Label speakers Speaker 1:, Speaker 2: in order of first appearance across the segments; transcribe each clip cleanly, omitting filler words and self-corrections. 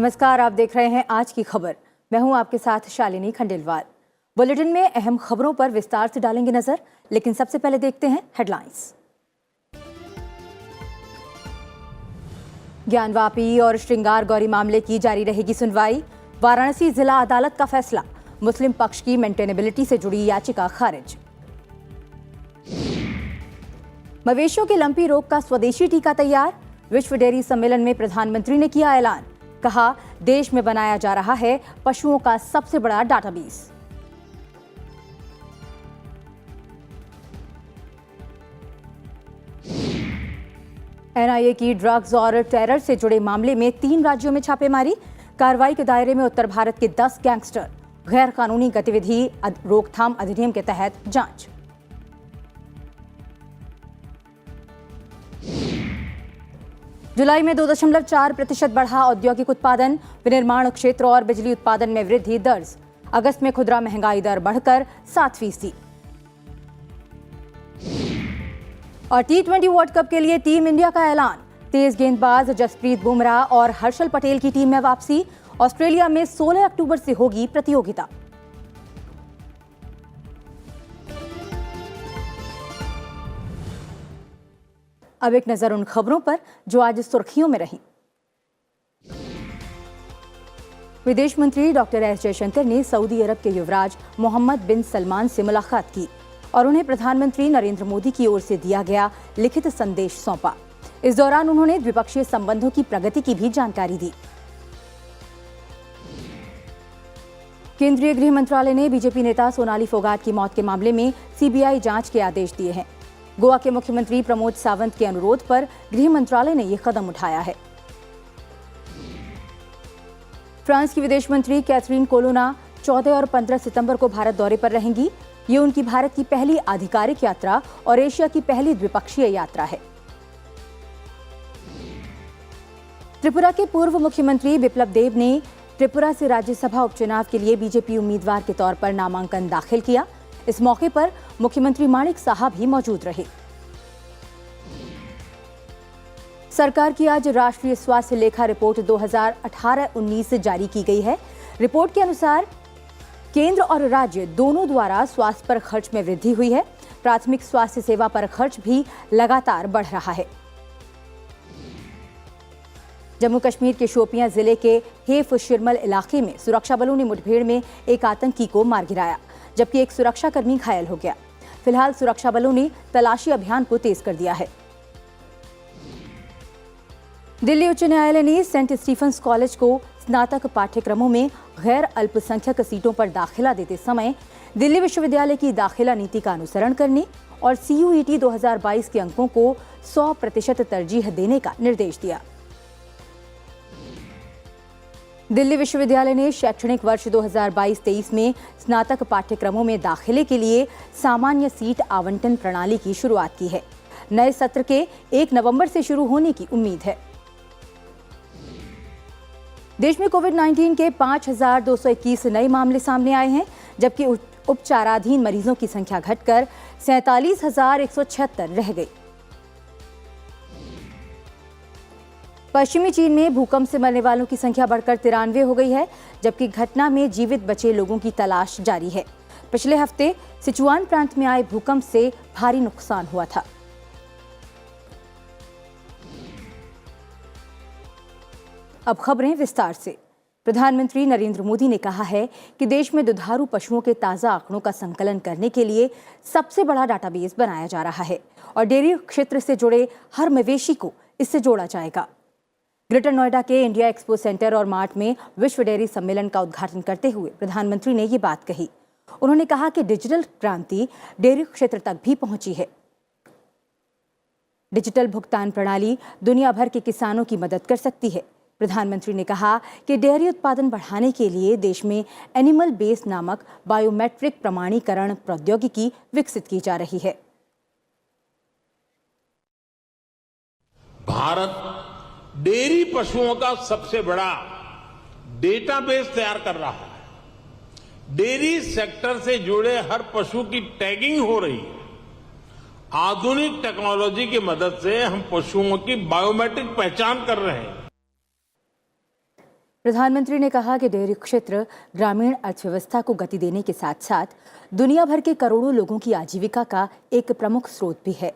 Speaker 1: नमस्कार, आप देख रहे हैं आज की खबर। मैं हूं आपके साथ शालिनी खंडेलवाल। बुलेटिन में अहम खबरों पर विस्तार से डालेंगे नजर, लेकिन सबसे पहले देखते हैं हेडलाइंस। ज्ञानवापी और श्रृंगार गौरी मामले की जारी रहेगी सुनवाई। वाराणसी जिला अदालत का फैसला, मुस्लिम पक्ष की मेंटेनेबिलिटी से जुड़ी याचिका खारिज। मवेशियों के लंपी रोग का स्वदेशी टीका तैयार, विश्व डेयरी सम्मेलन में प्रधानमंत्री ने किया ऐलान। कहा, देश में बनाया जा रहा है पशुओं का सबसे बड़ा डाटाबेस। एनआईए की ड्रग्स और टेरर से जुड़े मामले में 3 राज्यों में छापेमारी। कार्रवाई के दायरे में उत्तर भारत के 10 गैंगस्टर। गैर कानूनी गतिविधि रोकथाम अधिनियम के तहत जांच। जुलाई में 2.4% बढ़ा औद्योगिक उत्पादन। विनिर्माण क्षेत्र और बिजली उत्पादन में वृद्धि दर्ज। अगस्त में खुदरा महंगाई दर बढ़कर 7%। और T20 वर्ल्ड कप के लिए टीम इंडिया का ऐलान। तेज गेंदबाज जसप्रीत बुमराह और हर्षल पटेल की टीम में वापसी। ऑस्ट्रेलिया में 16 अक्टूबर से होगी प्रतियोगिता। अब एक नजर उन खबरों पर जो आज सुर्खियों में रही। विदेश मंत्री डॉक्टर एस जयशंकर ने सऊदी अरब के युवराज मोहम्मद बिन सलमान से मुलाकात की और उन्हें प्रधानमंत्री नरेंद्र मोदी की ओर से दिया गया लिखित संदेश सौंपा। इस दौरान उन्होंने द्विपक्षीय संबंधों की प्रगति की भी जानकारी दी। केंद्रीय गृह मंत्रालय ने बीजेपी नेता सोनाली फोगाट की मौत के मामले में सीबीआई जांच के आदेश दिए हैं। गोवा के मुख्यमंत्री प्रमोद सावंत के अनुरोध पर गृह मंत्रालय ने यह कदम उठाया है। फ्रांस की विदेश मंत्री कैथरीन कोलोना 14 और 15 सितंबर को भारत दौरे पर रहेंगी। ये उनकी भारत की पहली आधिकारिक यात्रा और एशिया की पहली द्विपक्षीय यात्रा है। त्रिपुरा के पूर्व मुख्यमंत्री बिप्लब देब ने त्रिपुरा से राज्यसभा उपचुनाव के लिए बीजेपी उम्मीदवार के तौर पर नामांकन दाखिल किया। इस मौके पर मुख्यमंत्री माणिक साहा भी मौजूद रहे। सरकार की आज राष्ट्रीय स्वास्थ्य लेखा रिपोर्ट 2018-19 जारी की गई है। रिपोर्ट के अनुसार केंद्र और राज्य दोनों द्वारा स्वास्थ्य पर खर्च में वृद्धि हुई है। प्राथमिक स्वास्थ्य सेवा पर खर्च भी लगातार बढ़ रहा है। जम्मू कश्मीर के शोपियां जिले के हेफ शिरमल इलाके में सुरक्षा बलों ने मुठभेड़ में एक आतंकी को मार गिराया, जबकि एक सुरक्षाकर्मी घायल हो गया। फिलहाल सुरक्षा बलों ने तलाशी अभियान को तेज कर दिया है। दिल्ली उच्च न्यायालय ने सेंट स्टीफेंस कॉलेज को स्नातक पाठ्यक्रमों में गैर अल्पसंख्यक सीटों पर दाखिला देते समय दिल्ली विश्वविद्यालय की दाखिला नीति का अनुसरण करने और CUET 2022 के अंकों को 100% तरजीह देने का निर्देश दिया। दिल्ली विश्वविद्यालय ने शैक्षणिक वर्ष 2022-23 में स्नातक पाठ्यक्रमों में दाखिले के लिए सामान्य सीट आवंटन प्रणाली की शुरुआत की है। नए सत्र के 1 नवंबर से शुरू होने की उम्मीद है। देश में कोविड-19 के 5,221 नए मामले सामने आए हैं, जबकि उपचाराधीन मरीजों की संख्या घटकर 47,176 रह गई। पश्चिमी चीन में भूकंप से मरने वालों की संख्या बढ़कर 93 हो गई है, जबकि घटना में जीवित बचे लोगों की तलाश जारी है। पिछले हफ्ते सिचुआन प्रांत में आए भूकंप से भारी नुकसान हुआ था। अब खबरें विस्तार से। प्रधानमंत्री नरेंद्र मोदी ने कहा है कि देश में दुधारू पशुओं के ताजा आंकड़ों का संकलन करने के लिए सबसे बड़ा डाटाबेस बनाया जा रहा है और डेयरी क्षेत्र से जुड़े हर मवेशी को इससे जोड़ा जाएगा। ग्रेटर नोएडा के इंडिया एक्सपो सेंटर और मार्ट में विश्व डेयरी सम्मेलन का उद्घाटन करते हुए प्रधानमंत्री ने ये बात कही। उन्होंने कहा कि डिजिटल क्रांति डेयरी क्षेत्र तक भी पहुंची है। डिजिटल भुगतान प्रणाली दुनिया भर के किसानों की मदद कर सकती है। प्रधानमंत्री ने कहा कि डेयरी उत्पादन बढ़ाने के लिए देश में एनिमल बेस नामक बायोमेट्रिक प्रमाणीकरण प्रौद्योगिकी विकसित की जा रही है।
Speaker 2: भारत डेयरी पशुओं का सबसे बड़ा डेटाबेस तैयार कर रहा है। डेयरी सेक्टर से जुड़े हर पशु की टैगिंग हो रही है। आधुनिक टेक्नोलॉजी की मदद से हम पशुओं की बायोमेट्रिक पहचान कर रहे हैं।
Speaker 1: प्रधानमंत्री ने कहा कि डेयरी क्षेत्र ग्रामीण अर्थव्यवस्था को गति देने के साथ साथ दुनिया भर के करोड़ों लोगों की आजीविका का एक प्रमुख स्रोत भी है।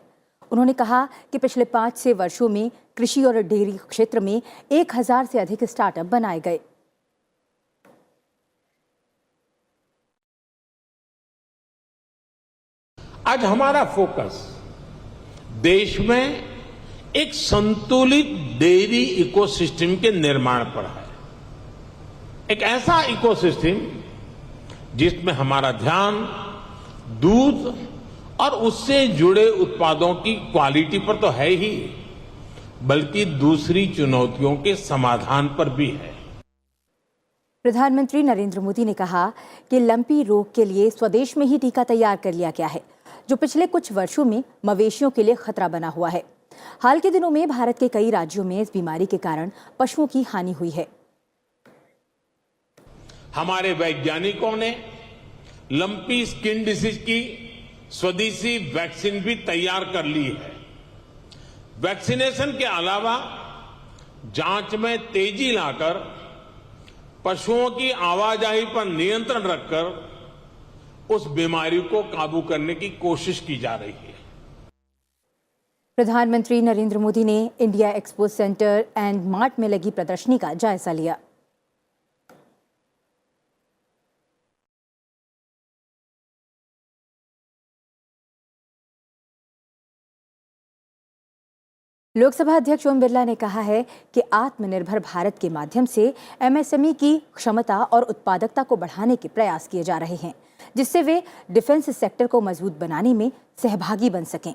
Speaker 1: उन्होंने कहा कि पिछले 5-6 वर्षों में कृषि और डेयरी क्षेत्र में 1000 से अधिक स्टार्टअप बनाए गए।
Speaker 2: आज हमारा फोकस देश में एक संतुलित डेयरी इकोसिस्टम के निर्माण पर है। एक ऐसा इकोसिस्टम जिसमें हमारा ध्यान दूध और उससे जुड़े उत्पादों की क्वालिटी पर तो है ही, बल्कि दूसरी चुनौतियों के समाधान पर भी है।
Speaker 1: प्रधानमंत्री नरेंद्र मोदी ने कहा कि लंपी रोग के लिए स्वदेश में ही टीका तैयार कर लिया गया है, जो पिछले कुछ वर्षों में मवेशियों के लिए खतरा बना हुआ है। हाल के दिनों में भारत के कई राज्यों में इस बीमारी के कारण पशुओं की हानि हुई है।
Speaker 2: हमारे वैज्ञानिकों ने लंपी स्किन डिसीज की स्वदेशी वैक्सीन भी तैयार कर ली है। वैक्सीनेशन के अलावा जांच में तेजी लाकर पशुओं की आवाजाही पर नियंत्रण रखकर उस बीमारी को काबू करने की कोशिश की जा रही है।
Speaker 1: प्रधानमंत्री नरेंद्र मोदी ने India expo centre and mart में लगी प्रदर्शनी का जायजा लिया। लोकसभा अध्यक्ष ओम बिरला ने कहा है कि आत्मनिर्भर भारत के माध्यम से एमएसएमई की क्षमता और उत्पादकता को बढ़ाने के प्रयास किए जा रहे हैं, जिससे वे डिफेंस सेक्टर को मजबूत बनाने में सहभागी बन सकें।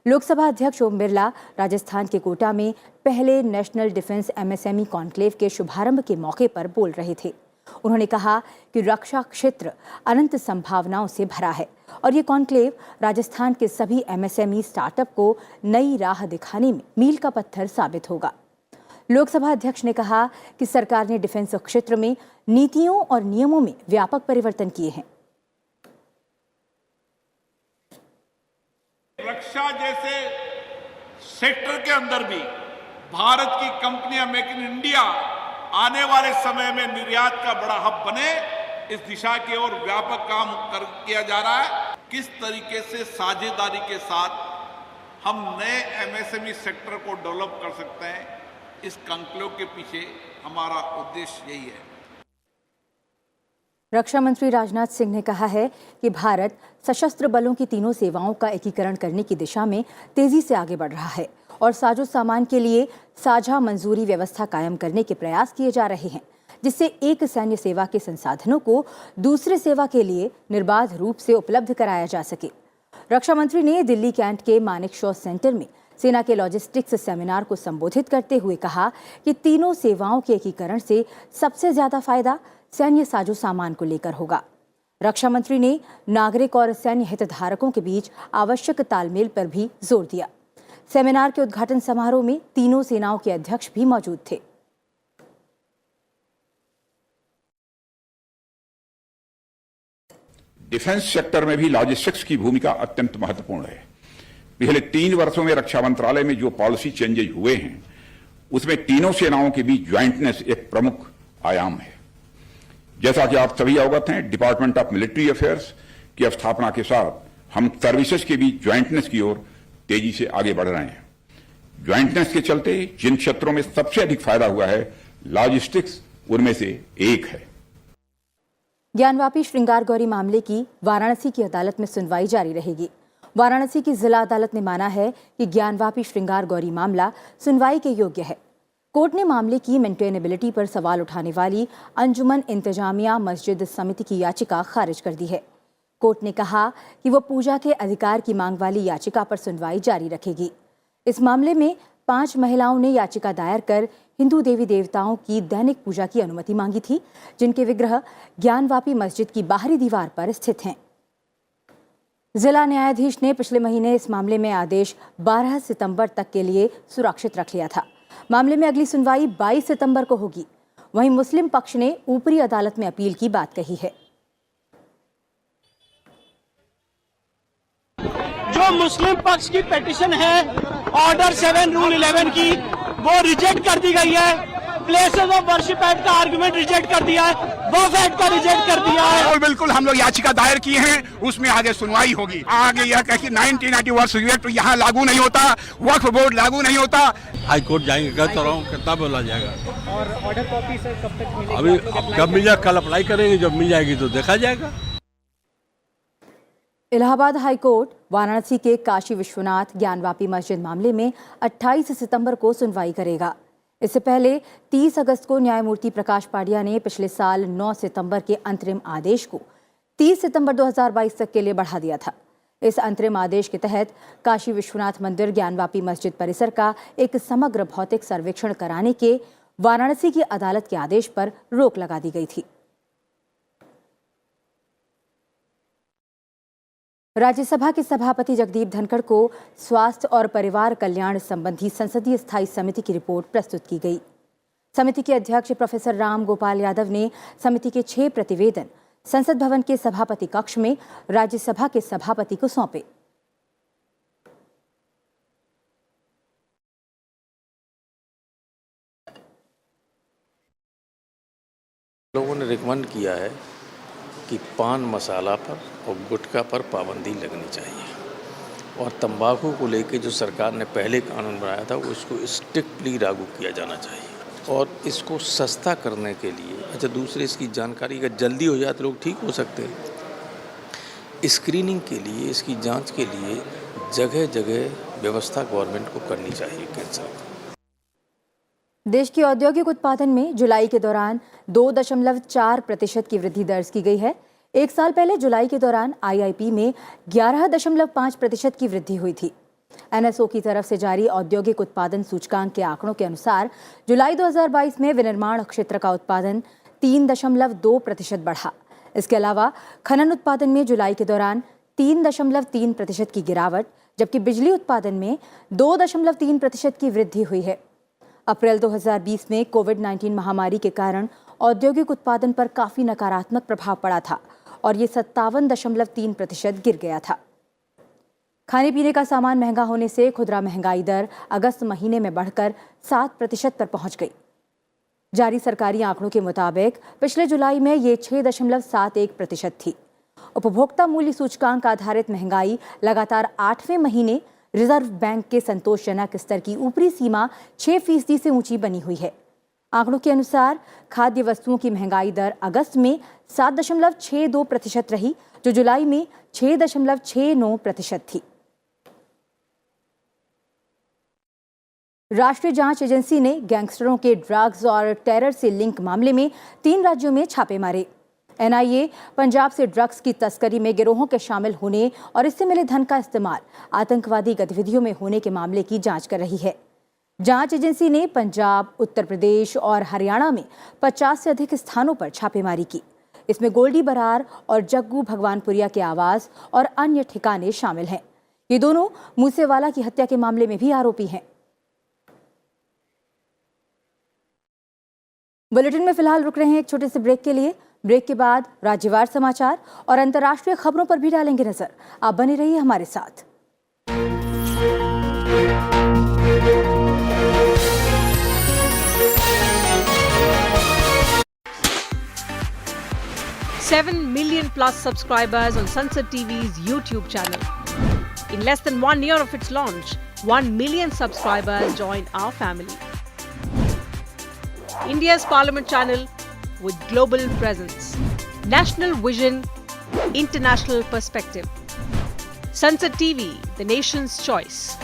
Speaker 1: लोकसभा अध्यक्ष ओम बिरला राजस्थान के कोटा में पहले नेशनल डिफेंस एमएसएमई कॉन्क्लेव के शुभारंभ के मौके पर बोल रहे थे। उन्होंने कहा कि रक्षा क्षेत्र अनंत संभावनाओं से भरा है और ये कॉन्क्लेव राजस्थान के सभी एमएसएमई स्टार्टअप को नई राह दिखाने में मील का पत्थर साबित होगा। लोकसभा अध्यक्ष ने कहा कि सरकार ने डिफेंस क्षेत्र में नीतियों और नियमों में व्यापक परिवर्तन किए हैं।
Speaker 3: रक्षा जैसे सेक्टर के अंदर भी भारत की कंपनियां मेक इन इंडिया आने वाले समय में निर्यात का बड़ा हब बने, इस दिशा की ओर व्यापक काम किया जा रहा है। किस तरीके से साझेदारी के साथ हम नए एमएसएमई सेक्टर को डेवलप कर सकते हैं, इस कॉन्क्लेव के पीछे हमारा उद्देश्य यही है।
Speaker 1: रक्षा मंत्री राजनाथ सिंह ने कहा है कि भारत सशस्त्र बलों की तीनों सेवाओं का एकीकरण करने की दिशा में तेजी से आगे बढ़ रहा है और साजो सामान के लिए साझा मंजूरी व्यवस्था कायम करने के प्रयास किए जा रहे हैं, जिससे एक सैन्य सेवा के संसाधनों को दूसरे सेवा के लिए निर्बाध रूप से उपलब्ध कराया जा सके। रक्षा मंत्री ने दिल्ली कैंट के मानेक शॉ सेंटर में सेना के लॉजिस्टिक्स सेमिनार को संबोधित करते हुए कहा कि तीनों सेवाओं के एकीकरण से सबसे ज्यादा फायदा सैन्य साजो सामान को लेकर होगा। रक्षा मंत्री ने नागरिक और सैन्य हितधारकों के बीच आवश्यक तालमेल पर भी जोर दिया। सेमिनार के उद्घाटन समारोह में तीनों सेनाओं के अध्यक्ष भी मौजूद थे।
Speaker 4: डिफेंस सेक्टर में भी लॉजिस्टिक्स की भूमिका अत्यंत महत्वपूर्ण है। पिछले 3 वर्षों में रक्षा मंत्रालय में जो पॉलिसी चेंजेज हुए हैं, उसमें तीनों सेनाओं के बीच ज्वाइंटनेस एक प्रमुख आयाम है। जैसा कि आप सभी अवगत हैं, डिपार्टमेंट ऑफ मिलिट्री अफेयर्स की स्थापना के साथ हम सर्विसेज के बीच ज्वाइंटनेस की ओर तेजी से आगे बढ़ रहे हैं। ज्वाइंटनेस के चलते जिन क्षेत्रों में सबसे अधिक फायदा हुआ है, लॉजिस्टिक्स उनमें से एक है।
Speaker 1: ज्ञानवापी श्रृंगार गौरी मामले की वाराणसी की अदालत में सुनवाई जारी रहेगी। वाराणसी की जिला अदालत ने माना है कि ज्ञानवापी श्रृंगार गौरी मामला सुनवाई के योग्य है। कोर्ट ने मामले की मेंटेनेबिलिटी पर सवाल उठाने वाली अंजुमन इंतजामिया मस्जिद समिति की याचिका खारिज कर दी है। कोर्ट ने कहा कि वो पूजा के अधिकार की मांग वाली याचिका पर सुनवाई जारी रखेगी। इस मामले में 5 महिलाओं ने याचिका दायर कर हिंदू देवी देवताओं की दैनिक पूजा की अनुमति मांगी थी, जिनके विग्रह ज्ञानवापी मस्जिद की बाहरी दीवार पर स्थित हैं। जिला न्यायाधीश ने पिछले महीने इस मामले में आदेश 12 सितंबर तक के लिए सुरक्षित रख लिया था। मामले में अगली सुनवाई 22 सितंबर को होगी। वहीं मुस्लिम पक्ष ने ऊपरी अदालत में अपील की बात कही है।
Speaker 5: जो मुस्लिम पक्ष की पिटीशन है ऑर्डर 7 रूल 11 की, वो रिजेक्ट कर दी गई है। प्लेसेस ऑफ वर्शिप एक्ट का आर्गुमेंट रिजेक्ट कर दिया है, वक्फ एक्ट का रिजेक्ट कर दिया है।
Speaker 6: और बिल्कुल हम लोग याचिका दायर की है, उसमें आगे सुनवाई होगी। आगे यह कह कि 1980 वर्ष एक्ट यहाँ लागू नहीं होता, वक्फ बोर्ड लागू नहीं होता।
Speaker 7: हाई कोर्ट जाएंगे, कह तो रहा हूँ, कितना बोला जाएगा।
Speaker 8: और ऑर्डर कॉपी सर कब तक मिलेगी?
Speaker 7: अभी जब मिल जाए, कल अप्लाई करेंगे, जब मिल जाएगी तो देखा जाएगा।
Speaker 1: इलाहाबाद हाई कोर्ट वाराणसी के काशी विश्वनाथ ज्ञानवापी मस्जिद मामले में 28 सितंबर को सुनवाई करेगा। इससे पहले 30 अगस्त को न्यायमूर्ति प्रकाश पाडिया ने पिछले साल 9 सितंबर के अंतरिम आदेश को 30 सितंबर 2022 तक के लिए बढ़ा दिया था। इस अंतरिम आदेश के तहत काशी विश्वनाथ मंदिर ज्ञानवापी मस्जिद परिसर का एक समग्र भौतिक सर्वेक्षण कराने के वाराणसी की अदालत के आदेश पर रोक लगा दी गई थी। राज्यसभा के सभापति जगदीप धनखड़ को स्वास्थ्य और परिवार कल्याण संबंधी संसदीय स्थायी समिति की रिपोर्ट प्रस्तुत की गई। समिति के अध्यक्ष प्रोफेसर राम गोपाल यादव ने समिति के 6 प्रतिवेदन संसद भवन के सभापति कक्ष में राज्यसभा के सभापति को सौंपे।
Speaker 9: लोगों ने रिकमेंड किया है कि पान मसाला पर और गुटखा पर पाबंदी लगनी चाहिए और तंबाकू को लेके जो सरकार ने पहले कानून बनाया था उसको स्ट्रिक्टली लागू किया जाना चाहिए और इसको सस्ता करने के लिए अच्छा दूसरे इसकी जानकारी अगर जल्दी हो जाए तो लोग ठीक हो सकते हैं। स्क्रीनिंग के लिए इसकी जांच के लिए जगह जगह व्यवस्था गवर्नमेंट को करनी चाहिए। कैंसर
Speaker 1: देश के औद्योगिक उत्पादन में जुलाई के दौरान 2.4% की वृद्धि दर्ज की गई है। एक साल पहले जुलाई के दौरान आईआईपी में 11.5% की वृद्धि हुई थी। एनएसओ की तरफ से जारी औद्योगिक उत्पादन सूचकांक के आंकड़ों के अनुसार जुलाई 2022 में विनिर्माण क्षेत्र का उत्पादन 3.2% बढ़ा। इसके अलावा खनन उत्पादन में जुलाई के दौरान 3.3% की गिरावट, जबकि बिजली उत्पादन में 2.3% की वृद्धि हुई है। अप्रैल 2020 में कोविड-19 महामारी के कारण औद्योगिक उत्पादन पर काफी नकारात्मक प्रभाव पड़ा था और ये 57.3% गिर गया था। खाने पीने का सामान महंगा होने से खुदरा महंगाई दर अगस्त महीने में बढ़कर 7% पर पहुंच गई। जारी सरकारी आंकड़ों के मुताबिक पिछले जुलाई में ये 6.71% थी। उपभोक्ता मूल्य सूचकांक आधारित महंगाई लगातार 8वें महीने रिजर्व बैंक के संतोषजनक स्तर की ऊपरी सीमा 6% से ऊंची बनी हुई है। आंकड़ों के अनुसार खाद्य वस्तुओं की महंगाई दर अगस्त में 7.62% रही, जो जुलाई में 6.69% थी। राष्ट्रीय जांच एजेंसी ने गैंगस्टरों के ड्रग्स और टेरर से लिंक मामले में 3 राज्यों में छापे मारे। एनआईए पंजाब से ड्रग्स की तस्करी में गिरोहों के शामिल होने और इससे मिले धन का इस्तेमाल आतंकवादी गतिविधियों में होने के मामले की जांच कर रही है। जांच एजेंसी ने पंजाब, उत्तर प्रदेश और हरियाणा में 50 से अधिक स्थानों पर छापेमारी की। इसमें गोल्डी बरार और जग्गू भगवानपुरिया के आवास और अन्य ठिकाने शामिल हैं। ये दोनों मूसेवाला की हत्या के मामले में भी आरोपी हैं। बुलेटिन में फिलहाल रुक रहे हैं एक छोटे से ब्रेक के लिए। ब्रेक के बाद राज्यवार समाचार और अंतर्राष्ट्रीय खबरों पर भी डालेंगे नजर। आप बने रहिए हमारे साथ।
Speaker 10: $7 million plus subscribers on Sunset TV's YouTube channel. In less than 1 year of its launch, 1 million subscribers joined our family. India's Parliament channel with global presence, national vision, international perspective. Sunset TV, the nation's choice.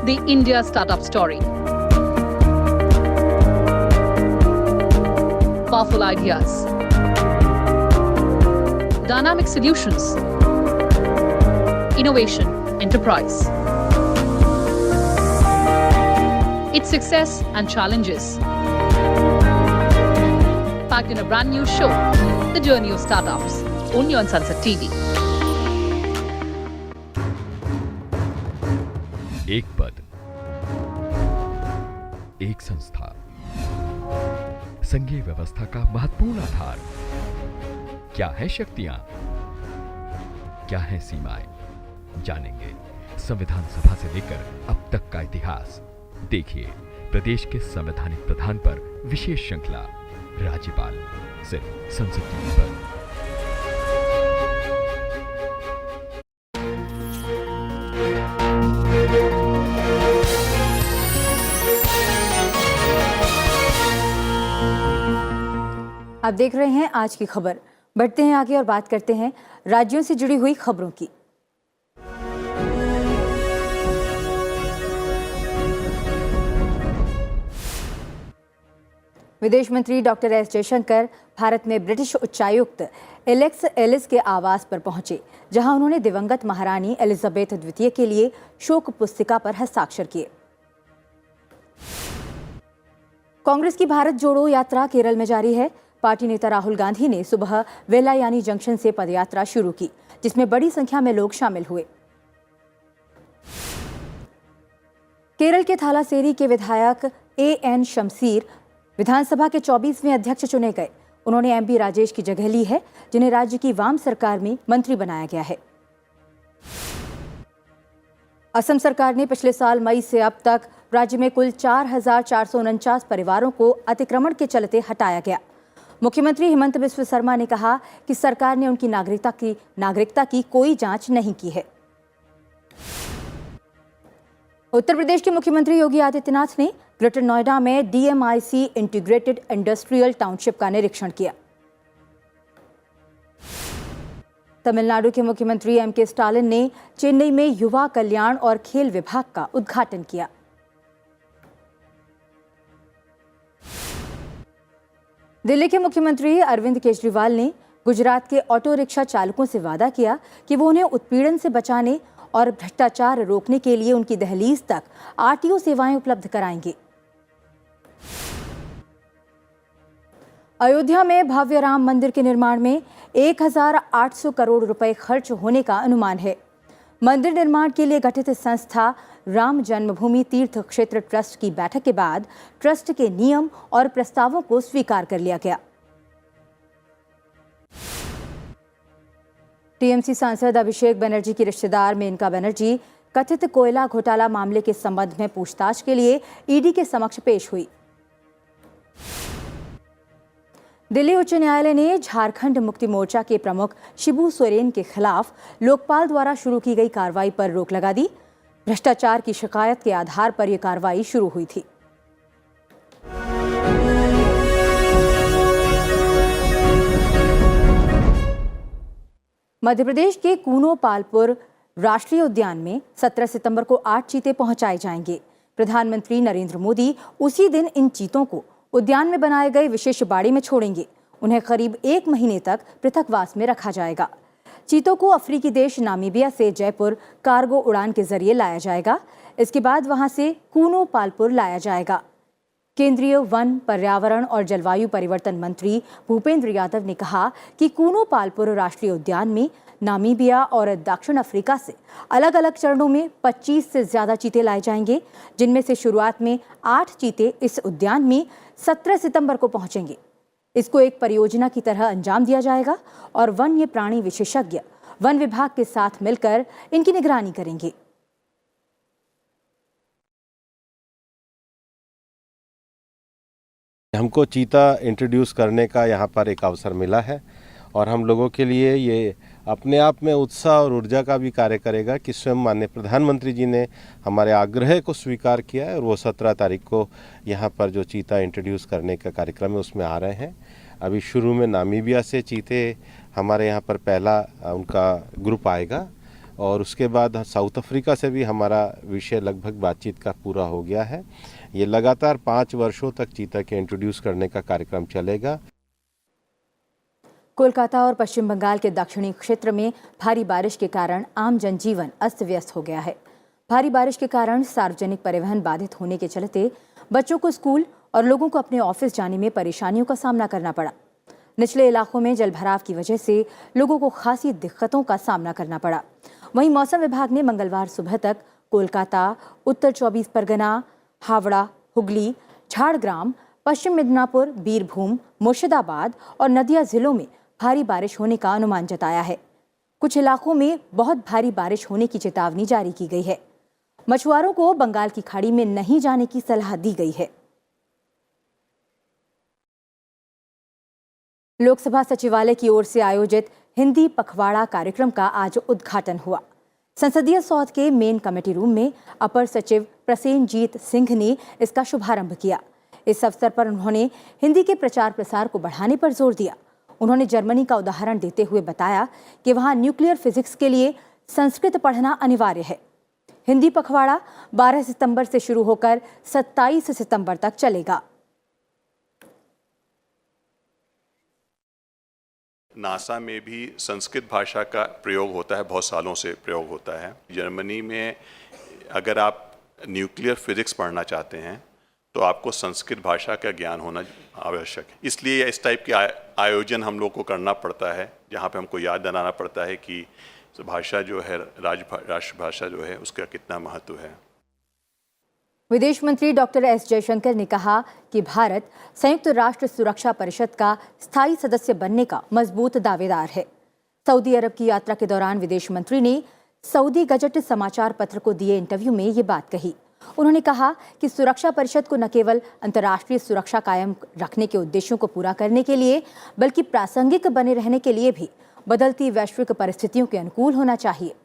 Speaker 11: The India Startup Story. Powerful ideas. Dynamic solutions. Innovation, enterprise. its success and challenges. Packed in a brand new show, The Journey of Startups, only on Sunset TV.
Speaker 12: एक पद, एक संस्था, संघीय व्यवस्था का महत्वपूर्ण आधार। क्या है शक्तियां, क्या है सीमाएं, जानेंगे संविधान सभा से लेकर अब तक का इतिहास। देखिए प्रदेश के संवैधानिक प्रधान पर विशेष श्रृंखला राज्यपाल, सिर्फ संसद टीवी पर।
Speaker 1: आप देख रहे हैं आज की खबर। बढ़ते हैं आगे और बात करते हैं राज्यों से जुड़ी हुई खबरों की। विदेश मंत्री डॉक्टर एस जयशंकर भारत में ब्रिटिश उच्चायुक्त एलेक्स एलिस के आवास पर पहुंचे, जहां उन्होंने दिवंगत महारानी एलिजाबेथ द्वितीय के लिए शोक पुस्तिका पर हस्ताक्षर किए। कांग्रेस की भारत जोड़ो यात्रा केरल में जारी है। पार्टी नेता राहुल गांधी ने सुबह वेलायानी जंक्शन से पदयात्रा शुरू की, जिसमें बड़ी संख्या में लोग शामिल हुए। केरल के थालासेरी के विधायक एएन शमसीर विधानसभा के 24वें अध्यक्ष चुने गए। उन्होंने एमबी राजेश की जगह ली है, जिन्हें राज्य की वाम सरकार में मंत्री बनाया गया है। असम सरकार ने पिछले साल मई से अब तक राज्य में कुल 4,449 परिवारों को अतिक्रमण के चलते हटाया गया। मुख्यमंत्री हिमंत बिस्व शर्मा ने कहा कि सरकार ने उनकी नागरिकता की कोई जांच नहीं की है। उत्तर प्रदेश के मुख्यमंत्री योगी आदित्यनाथ ने ग्रेटर नोएडा में डीएमआईसी इंटीग्रेटेड इंडस्ट्रियल टाउनशिप का निरीक्षण किया। तमिलनाडु के मुख्यमंत्री एमके स्टालिन ने चेन्नई में युवा कल्याण और खेल विभाग का उद्घाटन किया। दिल्ली के मुख्यमंत्री अरविंद केजरीवाल ने गुजरात के ऑटो रिक्शा चालकों से वादा किया कि वो उन्हें उत्पीड़न से बचाने और भ्रष्टाचार रोकने के लिए उनकी दहलीज तक आरटीओ सेवाएं उपलब्ध कराएंगे। अयोध्या में भव्य राम मंदिर के निर्माण में 1,800 करोड़ रुपए खर्च होने का अनुमान है। मंदिर निर्माण के लिए गठित संस्था राम जन्मभूमि तीर्थ क्षेत्र ट्रस्ट की बैठक के बाद ट्रस्ट के नियम और प्रस्तावों को स्वीकार कर लिया गया। टीएमसी सांसद अभिषेक बनर्जी की रिश्तेदार मेनका बनर्जी कथित कोयला घोटाला मामले के संबंध में पूछताछ के लिए ईडी के समक्ष पेश हुई। दिल्ली उच्च न्यायालय ने झारखंड मुक्ति मोर्चा के प्रमुख शिबू सोरेन के खिलाफ लोकपाल द्वारा शुरू की गई कार्रवाई पर रोक लगा दी। भ्रष्टाचार की शिकायत के आधार पर यह कार्रवाई शुरू हुई थी। मध्य प्रदेश के कूनो पालपुर राष्ट्रीय उद्यान में 17 सितंबर को 8 चीते पहुंचाए जाएंगे। प्रधानमंत्री नरेंद्र मोदी उसी दिन इन चीतों को उद्यान में बनाए गए विशेष बाड़े में छोड़ेंगे। उन्हें करीब 1 महीने तक पृथकवास में रखा जाएगा। चीतों को अफ्रीकी देश नामीबिया से जयपुर कार्गो उड़ान के जरिए लाया जाएगा। इसके बाद वहां से कूनो पालपुर लाया जाएगा। केंद्रीय वन, पर्यावरण और जलवायु परिवर्तन मंत्री भूपेंद्र यादव ने कहा कि कूनो पालपुर राष्ट्रीय उद्यान में नामीबिया और दक्षिण अफ्रीका से अलग अलग चरणों में 25 से ज्यादा चीते लाए जाएंगे, जिनमें से शुरुआत में 8 चीते इस उद्यान में 17 सितंबर को पहुंचेंगे। इसको एक परियोजना की तरह अंजाम दिया जाएगा और वन्य प्राणी विशेषज्ञ वन विभाग के साथ मिलकर इनकी निगरानी करेंगे।
Speaker 13: हमको चीता इंट्रोड्यूस करने का यहाँ पर एक अवसर मिला है और हम लोगों के लिए ये अपने आप में उत्साह और ऊर्जा का भी कार्य करेगा कि स्वयं माननीय प्रधानमंत्री जी ने हमारे आग्रह को स्वीकार किया है और वो 17 तारीख को यहाँ पर जो चीता इंट्रोड्यूस करने का कार्यक्रम है उसमें आ रहे हैं। अभी शुरू में नामीबिया से चीते हमारे यहाँ पर पहला उनका ग्रुप आएगा और उसके बाद साउथ अफ्रीका से भी हमारा विषय लगभग बातचीत का पूरा हो गया है। ये लगातार 5 वर्षों तक चीता के इंट्रोड्यूस करने का कार्यक्रम चलेगा।
Speaker 1: कोलकाता और पश्चिम बंगाल के दक्षिणी क्षेत्र में भारी बारिश के कारण आम जनजीवन अस्त व्यस्त हो गया है। भारी बारिश के कारण सार्वजनिक परिवहन बाधित होने के चलते बच्चों को स्कूल और लोगों को अपने ऑफिस जाने में परेशानियों का सामना करना पड़ा। निचले इलाकों में जलभराव की वजह से लोगों को खासी दिक्कतों का सामना करना पड़ा। वहीं मौसम विभाग ने मंगलवार सुबह तक कोलकाता, उत्तर 24 परगना, हावड़ा, हुगली, झारग्राम, पश्चिम मिदनापुर, बीरभूम, मुर्शिदाबाद और नदिया जिलों में भारी बारिश होने का अनुमान जताया है। कुछ इलाकों में बहुत भारी बारिश होने की चेतावनी जारी की गई है। मछुआरों को बंगाल की खाड़ी में नहीं जाने की सलाह दी गई है। लोकसभा सचिवालय की ओर से आयोजित हिंदी पखवाड़ा कार्यक्रम का आज उद्घाटन हुआ। संसदीय सौध के मेन कमेटी रूम में अपर सचिव प्रसेनजीत सिंह ने इसका शुभारंभ किया। इस अवसर पर उन्होंने हिंदी के प्रचार प्रसार को बढ़ाने पर जोर दिया। उन्होंने जर्मनी का उदाहरण देते हुए बताया कि वहां न्यूक्लियर फिजिक्स के लिए संस्कृत पढ़ना अनिवार्य है। हिंदी पखवाड़ा 12 सितंबर से शुरू होकर 27 सितंबर तक चलेगा।
Speaker 14: नासा में भी संस्कृत भाषा का प्रयोग होता है, बहुत सालों से प्रयोग होता है। जर्मनी में अगर आप न्यूक्लियर फिजिक्स पढ़ना चाहते हैं तो आपको संस्कृत भाषा का ज्ञान होना आवश्यक है। इसलिए इस टाइप के आयोजन हम लोग को करना पड़ता है, जहाँ पे हमको याद दिलाना पड़ता है कि भाषा जो है, राष्ट्रभाषा जो है, उसका कितना महत्व है।
Speaker 1: विदेश मंत्री डॉक्टर एस जयशंकर ने कहा कि भारत संयुक्त राष्ट्र सुरक्षा परिषद का स्थायी सदस्य बनने का मजबूत दावेदार है। सऊदी अरब की यात्रा के दौरान विदेश मंत्री ने सऊदी गजट समाचार पत्र को दिए इंटरव्यू में ये बात कही। उन्होंने कहा कि सुरक्षा परिषद को न केवल अंतर्राष्ट्रीय सुरक्षा कायम रखने के उद्देश्यों को पूरा करने के लिए, बल्कि प्रासंगिक बने रहने के लिए भी बदलती वैश्विक परिस्थितियों के अनुकूल होना चाहिए।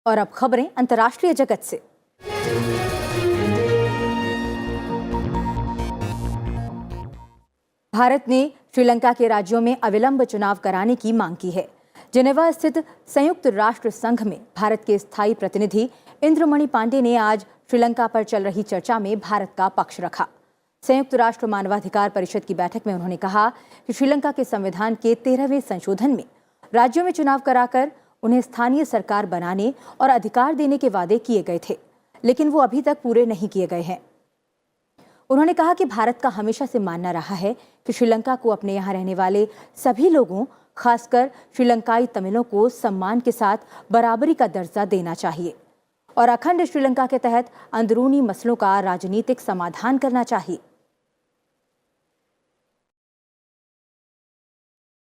Speaker 1: और अब खबरें अंतर्राष्ट्रीय जगत से। भारत ने श्रीलंका के राज्यों में अविलंब चुनाव कराने की मांग की है। जेनेवा स्थित संयुक्त राष्ट्र संघ में भारत के स्थायी प्रतिनिधि इंद्रमणि पांडे ने आज श्रीलंका पर चल रही चर्चा में भारत का पक्ष रखा। संयुक्त राष्ट्र मानवाधिकार परिषद की बैठक में उन्होंने कहा कि श्रीलंका के संविधान के 13वें संशोधन में राज्यों में चुनाव कराकर उन्हें स्थानीय सरकार बनाने और अधिकार देने के वादे किए गए थे, लेकिन वो अभी तक पूरे नहीं किए गए हैं। उन्होंने कहा कि भारत का हमेशा से मानना रहा है कि श्रीलंका को अपने यहाँ रहने वाले सभी लोगों, खासकर श्रीलंकाई तमिलों को सम्मान के साथ बराबरी का दर्जा देना चाहिए और अखंड श्रीलंका के तहत अंदरूनी मसलों का राजनीतिक समाधान करना चाहिए।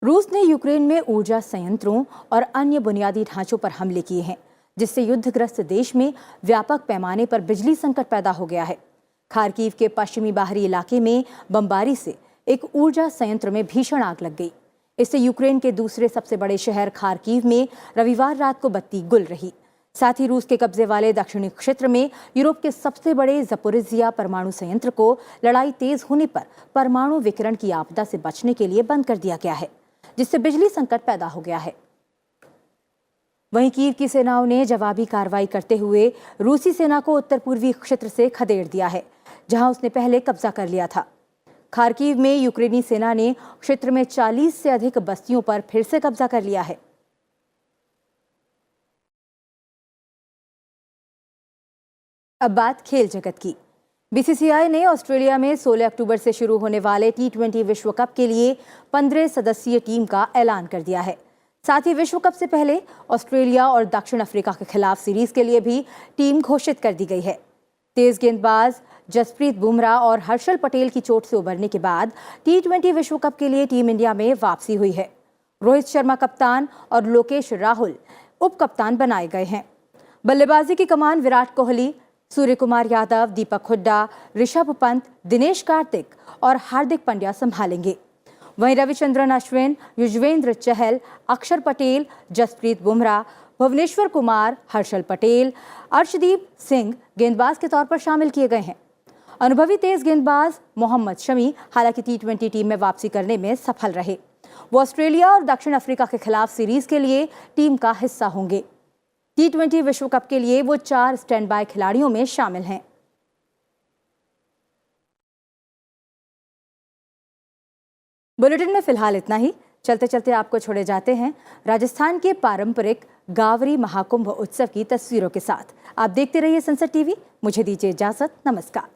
Speaker 1: रूस ने यूक्रेन में ऊर्जा संयंत्रों और अन्य बुनियादी ढांचों पर हमले किए हैं, जिससे युद्धग्रस्त देश में व्यापक पैमाने पर बिजली संकट पैदा हो गया है। खार्किव के पश्चिमी बाहरी इलाके में बमबारी से एक ऊर्जा संयंत्र में भीषण आग लग गई। इससे यूक्रेन के दूसरे सबसे बड़े शहर खार्किव में रविवार रात को बत्ती गुल रही। साथ ही रूस के कब्जे वाले दक्षिणी क्षेत्र में यूरोप के सबसे बड़े ज़पोरिज़िया परमाणु संयंत्र को लड़ाई तेज होने पर परमाणु विकिरण की आपदा से बचने के लिए बंद कर दिया गया है, जिससे बिजली संकट पैदा हो गया है। वहीं कीव की सेनाओं ने जवाबी कार्रवाई करते हुए रूसी सेना को उत्तर पूर्वी क्षेत्र से खदेड़ दिया है, जहां उसने पहले कब्जा कर लिया था। खार्किव में यूक्रेनी सेना ने क्षेत्र में 40 से अधिक बस्तियों पर फिर से कब्जा कर लिया है। अब बात खेल जगत की। बीसीसीआई ने ऑस्ट्रेलिया में 16 अक्टूबर से शुरू होने वाले T20 विश्व कप के लिए 15 सदस्यीय टीम का ऐलान कर दिया है। साथ ही विश्व कप से पहले ऑस्ट्रेलिया और दक्षिण अफ्रीका के खिलाफ सीरीज के लिए भी टीम घोषित कर दी गई है। तेज गेंदबाज जसप्रीत बुमराह और हर्षल पटेल की चोट से उबरने के बाद T20 विश्व कप के लिए टीम इंडिया में वापसी हुई है। रोहित शर्मा कप्तान और लोकेश राहुल उप कप्तान बनाए गए हैं। बल्लेबाजी की कमान विराट कोहली, सूर्य कुमार यादव, दीपक हुड्डा, ऋषभ पंत, दिनेश कार्तिक और हार्दिक पांड्या संभालेंगे। वहीं रविचंद्रन अश्विन, युजवेंद्र चहल, अक्षर पटेल, जसप्रीत बुमराह, भुवनेश्वर कुमार, हर्षल पटेल, अर्शदीप सिंह गेंदबाज के तौर पर शामिल किए गए हैं। अनुभवी तेज गेंदबाज मोहम्मद शमी हालांकि T20 टीम में वापसी करने में सफल रहे। वो ऑस्ट्रेलिया और दक्षिण अफ्रीका के खिलाफ सीरीज के लिए टीम का हिस्सा होंगे। T20 विश्व कप के लिए वो 4 स्टैंड बाय खिलाड़ियों में शामिल हैं। बुलेटिन में फिलहाल इतना ही। चलते चलते आपको छोड़े जाते हैं राजस्थान के पारंपरिक गावरी महाकुंभ उत्सव की तस्वीरों के साथ। आप देखते रहिए संसद टीवी। मुझे दीजिए इजाजत। नमस्कार।